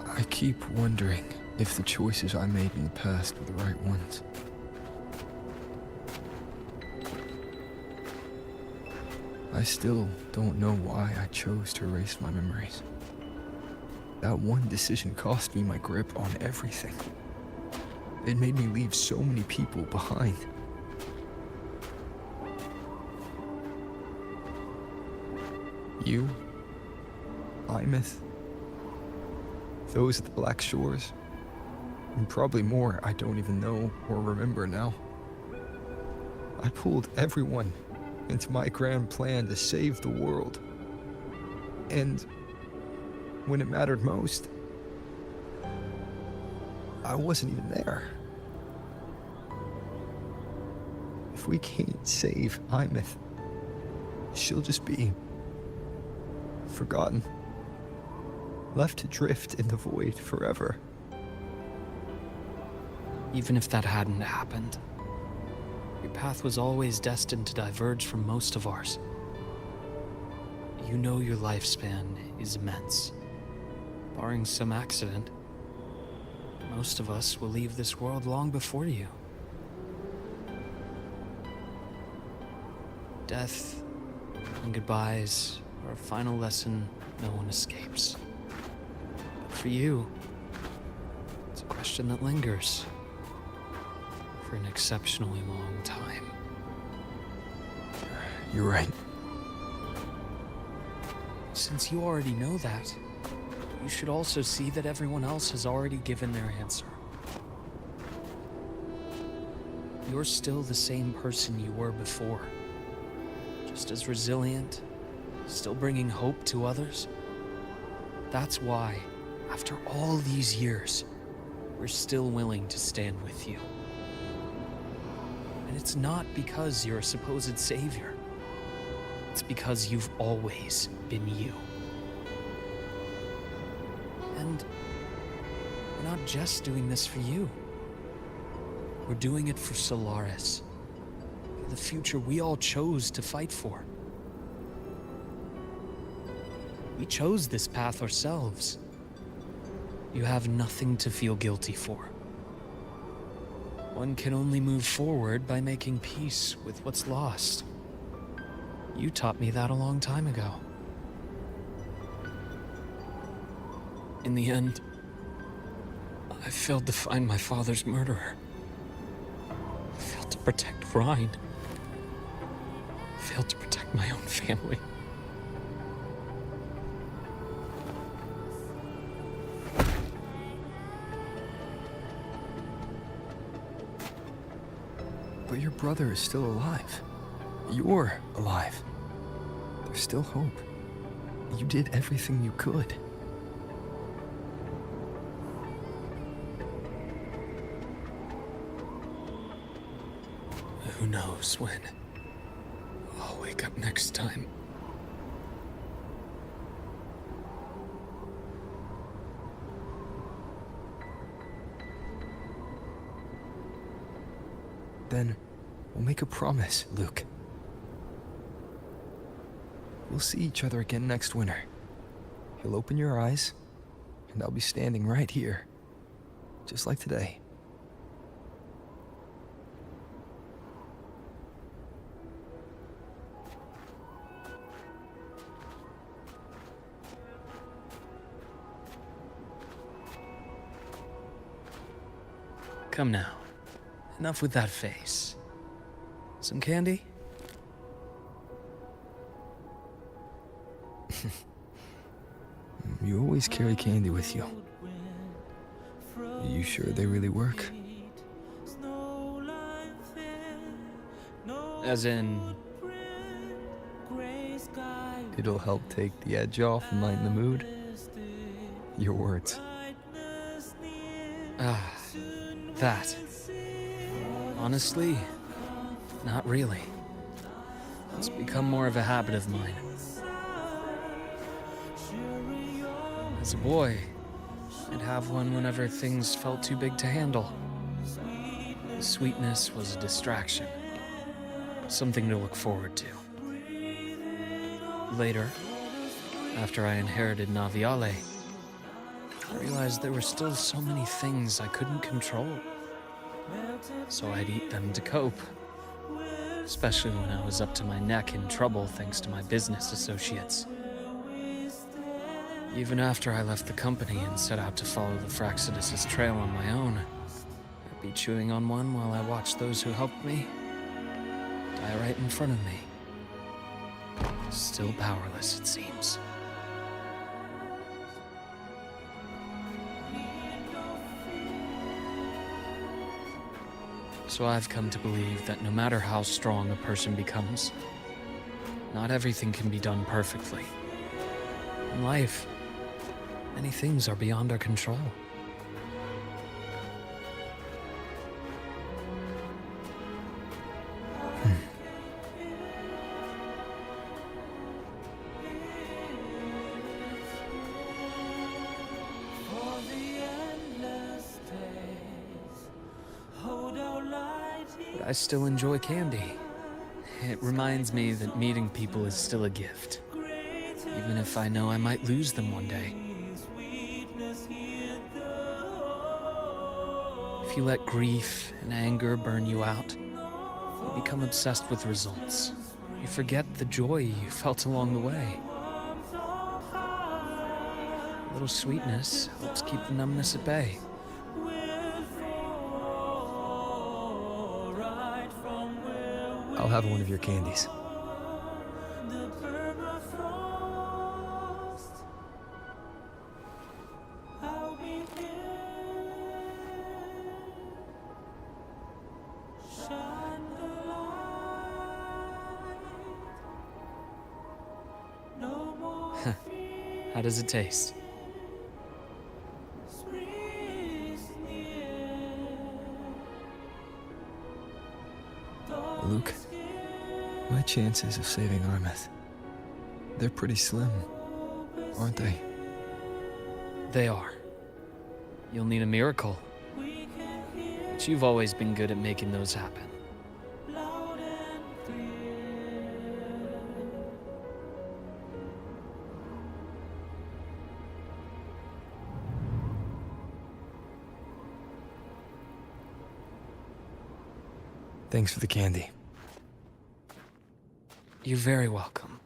I keep wondering if the choices I made in the past were the right ones. I still don't know why I chose to erase my memories. That one decision cost me my grip on everything. It made me leave so many people behind. You, Imeth, those at the Black Shores, and probably more I don't even know or remember now. I pulled everyone into my grand plan to save the world. And when it mattered most, I wasn't even there. If we can't save Imeth, she'll just be forgotten, left to drift in the void forever. Even if that hadn't happened, your path was always destined to diverge from most of ours. You know your lifespan is immense. Barring some accident, most of us will leave this world long before you. Death and goodbyes are a final lesson no one escapes. But for you, it's a question that lingers for an exceptionally long time. You're right. Since you already know that, you should also see that everyone else has already given their answer. You're still the same person you were before. Just as resilient, still bringing hope to others. That's why, after all these years, we're still willing to stand with you. And it's not because you're a supposed savior. it's because you've always been you. And we're not just doing this for you. We're doing it for Solaris. For the future we all chose to fight for. We chose this path ourselves. You have nothing to feel guilty for. One can only move forward by making peace with what's lost. You taught me that a long time ago. In the end, I failed to find my father's murderer. I failed to protect Rhine. I failed to protect my own family. But your brother is still alive. You're alive. There's still hope. You did everything you could. Who knows when I'll wake up next time. Then we'll make a promise, Luke. We'll see each other again next winter. You'll open your eyes, and I'll be standing right here, just like today. Come now. Enough with that face. Some candy? You always carry candy with you. Are you sure they really work? As in... It'll help take the edge off and lighten the mood? Your words. Ah, that. Honestly, not really. It's become more of a habit of mine. As a boy, I'd have one whenever things felt too big to handle. The sweetness was a distraction, something to look forward to. Later, after I inherited Naviale, I realized there were still so many things I couldn't control. So I'd eat them to cope, especially when I was up to my neck in trouble thanks to my business associates. Even after I left the company and set out to follow the Fraxidus' trail on my own, I'd be chewing on one while I watched those who helped me die right in front of me. Still powerless, it seems. So I've come to believe that no matter how strong a person becomes, not everything can be done perfectly. In life, many things are beyond our control. But I still enjoy candy. It reminds me that meeting people is still a gift, even if I know I might lose them one day. If you let grief and anger burn you out, you become obsessed with results. You forget the joy you felt along the way. A little sweetness helps keep the numbness at bay. I'll have one of your candies. How does it taste? Luke, my chances of saving Armeth They're pretty slim, aren't they? They are. You'll need a miracle. But you've always been good at making those happen. Thanks for the candy. You're very welcome.